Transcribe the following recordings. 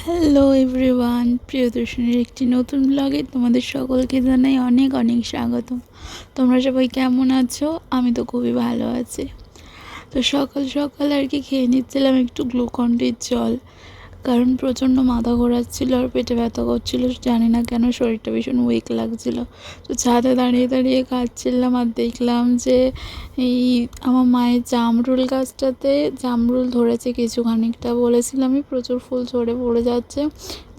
Hello everyone, প্রিয়দর্শনীর একটি নতুন ব্লগে তোমাদের সকলকে জানাই অনেক অনেক স্বাগতম। তোমরা সবাই কেমন আছো? আমি তো খুবই ভালো আছি। তো সকাল সকাল আর কি খেয়ে নিচ্ছিলাম একটু গ্লুকন-ডির জল, কারণ প্রচণ্ড মাথা ঘোরাচ্ছিল আর পেটে ব্যথা করছিল। জানি না কেন শরীরটা ভীষণ উইক লাগছিল। তো ছাদে দাঁড়িয়ে দাঁড়িয়ে খাচ্ছিলাম আর দেখলাম যে এই আমার মায়ের জামরুল গাছটাতে জামরুল ধরেছে কিছু খানিকটা। বলেছিলামই প্রচুর ফুল ঝরে পড়ে যাচ্ছে,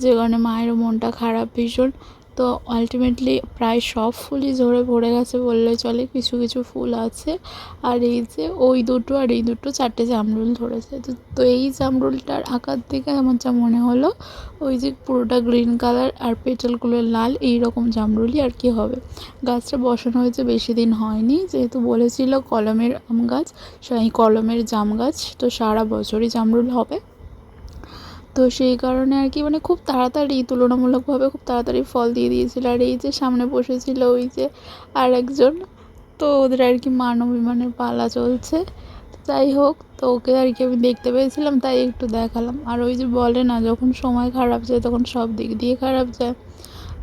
যে কারণে মায়েরও মনটা খারাপ ভীষণ। তো আলটিমেটলি প্রায় সব ফুলই ঝরে পড়ে গেছে বললে চলে, কিছু কিছু ফুল আছে। আর এই যে ওই দুটো আর এই দুটো চারটে জামরুল ধরেছে। তো এই জামরুলটার আকার থেকে আমার যা মনে হলো, ওই যে পুরোটা গ্রিন কালার আর পেটালগুলো লাল, এই রকম জামরুলই আর কি হবে। গাছটা বসানো হয়েছে বেশি দিন হয়নি, যেহেতু বলেছিল কলমের আম গাছ, সেই কলমের জাম গাছ, তো সারা বছরই জামরুল হবে। তো সেই কারণে আর কি মানে খুব তাড়াতাড়ি, তুলনামূলকভাবে খুব তাড়াতাড়ি ফল দিয়ে দিয়েছিল। আর এই যে সামনে বসেছিল ওই যে আর একজন, তো ওদের আর কি মান অভিমানের পালা চলছে। যাই হোক, তো ওকে আর কি আমি দেখতে পেয়েছিলাম, তাই একটু দেখালাম। আর ওই যে বলে না, যখন সময় খারাপ যায় তখন সব দিক দিয়ে খারাপ যায়।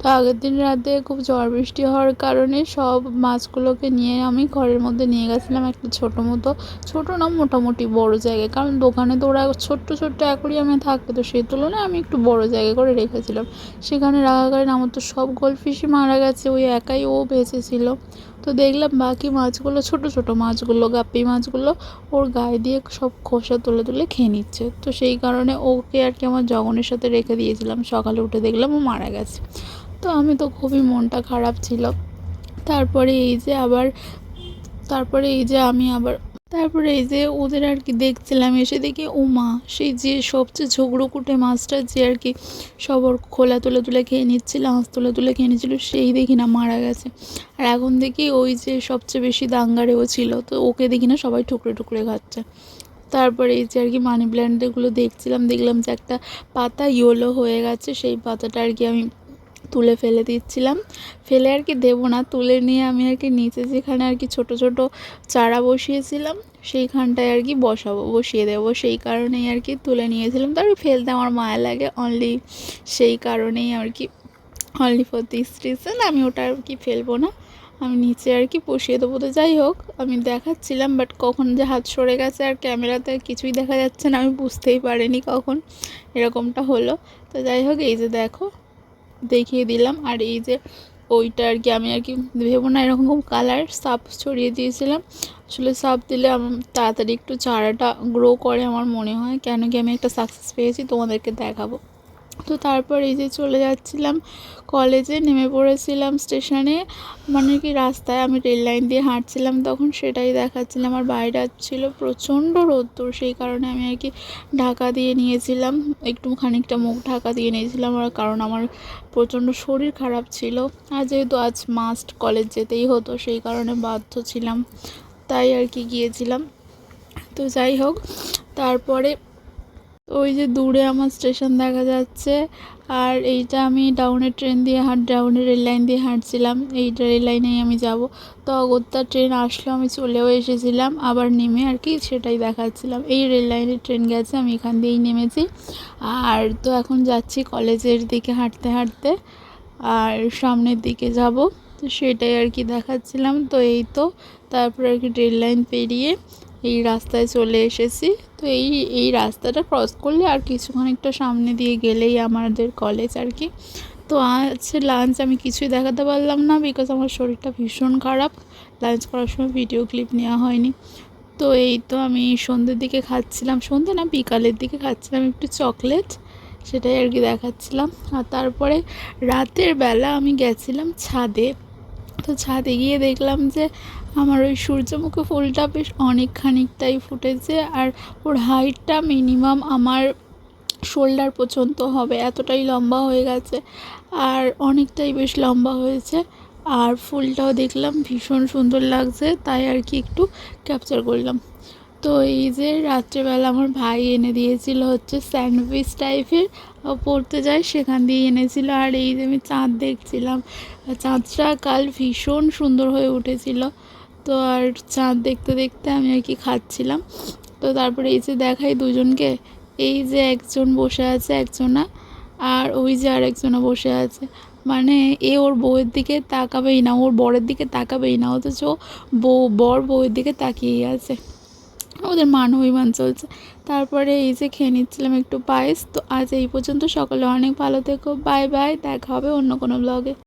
তো আগের দিন রাতে খুব ঝড় বৃষ্টি হওয়ার কারণে সব মাছগুলোকে নিয়ে আমি ঘরের মধ্যে নিয়ে গেছিলাম একটা ছোটো মতো, ছোটো না মোটামুটি বড় জায়গায়, কারণ দোকানে তো ওরা ছোট্ট ছোট্ট অ্যাকোরিয়ামে থাকতো, তো সেই তুলনায় আমি একটু বড় জায়গা করে রেখেছিলাম। সেখানে রাখার কারণে আমার তো সব গোল্ডফিশই মারা গেছে, ওই একাই ও বেঁচেছিল। তো দেখলাম বাকি মাছগুলো, ছোট ছোট মাছগুলো, গাপ্পি মাছগুলো ওর গায়ে দিয়ে সব খোসা তুলে তুলে খেয়ে নিচ্ছে। তো সেই কারণে ওকে আর কি আমার জগনের সাথে রেখে দিয়েছিলাম। সকালে উঠে দেখলাম ও মারা গেছে। তো আমি তো খুবই মনটা খারাপ ছিল। তারপরে এই যে আবার তারপরে এই যে আমি আবার তারপরে এই যে ওদের আর কি দেখছিলাম, এসে দেখি ও মা, সেই যে সবচেয়ে ঝগড়ো কুটে মাছটা যে আর কি সব ওর খোলা তুলে তুলে খেয়ে নিচ্ছিল, আঁশ তুলে তুলে খেয়ে নিচ্ছিল, সেই দেখি না মারা গেছে। আর এখন দেখি ওই যে সবচেয়ে বেশি দাঙ্গারেও ছিল, তো ওকে দেখি না সবাই টুকরে টুকরে খাচ্ছে। তারপরে এই যে আর কি মানি প্ল্যান্টগুলো দেখছিলাম, দেখলাম যে একটা পাতা ইয়েলো হয়ে গেছে, সেই পাতাটা আর কি আমি তুলে ফেলে দিচ্ছিলাম। ফেলে আর কি দেবো না, তুলে নিয়ে আমি আর কি নিচে যেখানে আর কি ছোটো ছোটো চারা বসিয়েছিলাম সেইখানটায় আর কি বসিয়ে দেবো, সেই কারণেই আর কি তুলে নিয়েছিলাম। তারপরে ফেলতে আমার মায়া লাগে অনলি, সেই কারণেই আর কি, অনলি ফর দিস রিজন আমি ওটা আর কি ফেলবো না, আমি নিচে আর কি বসিয়ে দেবো। তো যাই হোক, আমি দেখাচ্ছিলাম, বাট কখন যে হাত সরে গেছে আর ক্যামেরাতে কিছুই দেখা যাচ্ছে না, আমি বুঝতেই পারিনি কখন এরকমটা হলো। তো যাই হোক, এই যে দেখো দেখিয়ে দিলাম। আর এই যে ওইটা আর কি আমি আর কি ভেবো না এরকম কালার সাপ ছড়িয়ে দিয়েছিলাম। আসলে সাপ দিলে আমার তাড়াতাড়ি একটু চারাটা গ্রো করে আমার মনে হয়, কেন কি আমি একটা সাকসেস পেয়েছি, তোমাদেরকে দেখাবো। তো তারপর এই যে চলে যাচ্ছিলাম কলেজে, নেমে পড়েছিলাম স্টেশনে, মানে কি রাস্তায় আমি রেল লাইন দিয়ে হাঁটছিলাম তখন, সেটাই দেখাচ্ছিলাম। আর বাইরে ছিল প্রচণ্ড রোদ্দুর, সেই কারণে আমি আর কি ঢাকা দিয়ে নিয়েছিলাম, একটু খানিকটা মুখ ঢাকা দিয়ে নিয়েছিলাম। আর কারণ আমার প্রচণ্ড শরীর খারাপ ছিল, আর যেহেতু আজ মাস্ট কলেজ যেতেই হতো, সেই কারণে বাধ্য ছিলাম, তাই আর কি গিয়েছিলাম। তো যাই হোক, তারপরে ওই যে দূরে আমার স্টেশন দেখা যাচ্ছে, আর এইটা আমি ডাউনের ট্রেন দিয়ে ডাউনের রেল লাইন দিয়ে হাঁটছিলাম, এইটা রেল লাইনেই আমি যাব। তো অগত্যা ট্রেন আসলো, আমি চলেও এসেছিলাম, আবার নেমে আর কি সেটাই দেখাচ্ছিলাম, এই রেল লাইনের ট্রেন গেছে, আমি এখান দিয়েই নেমেছি। আর তো এখন যাচ্ছি কলেজের দিকে হাঁটতে হাঁটতে, আর সামনের দিকে যাব, তো সেটাই আর কি দেখাচ্ছিলাম। তো এই তো তারপর আর কি রেল লাইন পেরিয়ে এই রাস্তায় চলে এসেছি। তো এই রাস্তাটা ক্রস করলে আর কিছু খানিকটা সামনে দিয়ে গেলেই আমাদের কলেজ আর কি। তো আজ লাঞ্চ আমি কিছুই দেখাতে পারলাম না, বিকজ আমার শরীরটা ভীষণ খারাপ, লাঞ্চ করার সময় ভিডিও ক্লিপ নেওয়া হয়নি। তো এই তো আমি সন্ধ্যের দিকে খাচ্ছিলাম, সন্ধ্যে না বিকালের দিকে খাচ্ছিলাম একটু চকলেট, সেটাই আর কি দেখাচ্ছিলাম। আর তারপরে রাতের বেলা আমি গেছিলাম ছাদে। তো ছাদে গিয়ে দেখলাম যে আমার ওই সূর্যমুখী ফুলটা বেশ অনেক খানিকটাই ফুটেছে, আর ওর হাইটটা মিনিমাম আমার শোল্ডার পর্যন্ত হবে, এতটাই লম্বা হয়ে গেছে, আর অনেকটাই বেশ লম্বা হয়েছে। আর ফুলটাও দেখলাম ভীষণ সুন্দর লাগছে, তাই আর কি একটু ক্যাপচার করলাম। তো এই যে রাত্রেবেলা আমার ভাই এনে দিয়েছিল হচ্ছে স্যান্ডউইচ টাইপের, পড়তে যায় সেখান দিয়ে এনেছিল। আর এই যে আমি চাঁদ দেখছিলাম, চাঁদটা কাল ভীষণ সুন্দর হয়ে উঠেছিল। তো আর চাঁদ দেখতে দেখতে আমি আর কি খাচ্ছিলাম। তো তারপরে এই যে দেখাই দুজনকে, এই যে একজন বসে আছে, একজন না, আর একজন বসে আছে, আর একজন চাঁদ দেখতে দেখতে আর কি খাচ্ছিলাম। তো আর চাঁদ দেখতে দেখতে আমি আর কি খাচ্ছিলাম। তো তারপরে এই যে দেখো, এই যে একজন বসে আছে, একজন না, আর ওই যে আরেকজনও বসে আছে, মানে এ ওর বউয়ের দিকে তাকাবেই না, ওর বরের দিকে তাকাবেই না, অথচ বউয়ের দিকে তাকিয়েই আছে। ওদের মান অভিমান চলছে। তারপরে এই যে খেয়ে নিচ্ছিলাম একটু পায়েস। তো আজ এই পর্যন্ত, সকলে অনেক ভালো থেকো, বাই বাই, দেখা হবে অন্য কোনো ব্লগে।